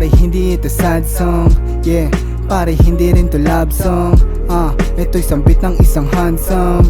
Pare hindi ito sad song, yeah. Pare hindi rin to love song, ito'y sambit ng isang handsome.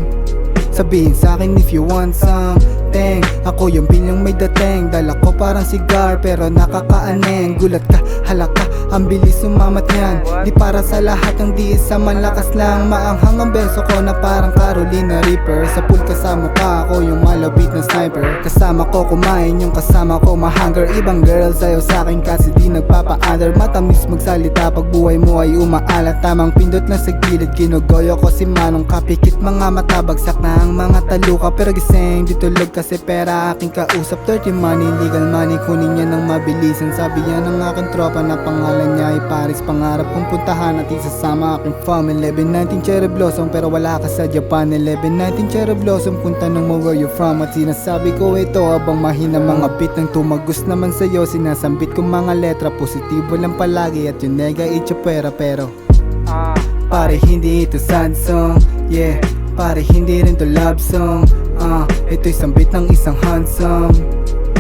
Sabihin sa'kin if you want something. Ako yung bilyang may dating. Dala ko parang sigar pero nakakaaneng. Gulat ka, halaka, ang bilis sumamat yan. Di para sa lahat ng di isa malakas lang. Maanghang ang beso ko na parang Carolina Reaper. Sa pool kasama ka, ako yung malapit na sniper. Kasama ko kumain, yung kasama ko mahanger. Ibang girls ayaw sa'kin kasi di nagpapa-under. Matamis magsalita pag buhay mo ay umaalat. Tamang pindot na sa gilid, ginugoyo ko si Manong. Kapikit mga mata, bagsak na ang mga taluka. Pero gising, di tulog kasi pera aking kausap. Dirty money, legal money, kunin niya ng mabilisan. Sabi yan ng aking tropa na pangalan niya ay Paris. Pangarap kong puntahan at isasama aking fam. 11-19 cherry blossom pero wala ka sa Japan. 11-19 cherry blossom kung tanong mo where you from. At sinasabi ko ito abang mahina mga beat ng tumagos naman sa'yo. Sinasambit kong mga letra, positibo lang palagi. At yung nega itchapera pero pare hindi ito sad song, yeah. Pare hindi rin to love song, ito'y sambit ng isang handsome.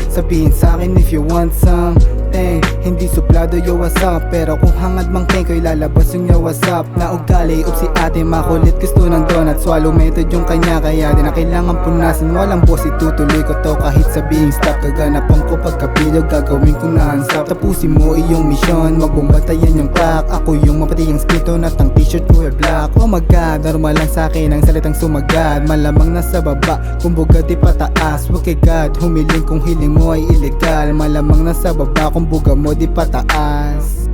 Sabihin sa'kin if you want something. Hindi suplado yo what's up, pero kung hangad mang king ko'y lalabas yung yo what's up. Na ugali, si ate makulit, gusto ng donut. Swallow method yung kanya, kaya di na kailangan punasan. Walang boss, itutuloy ko to kahit sabihing stop. Kaganapan ko pagkabilog, gagawin kong nahansap. Tapusin mo iyong misyon, magbumbatayan yung clock. Ako yung mapati yung skin tone at ang t-shirt ko ay black. Oh my god, normal lang sa'kin ang salitang sumagad. Malamang nasa baba, kumbaga di pataas. Wag kay God, humiling kung hiling mo ay illegal. Malamang nasa baba, kumbaga mo di pataas.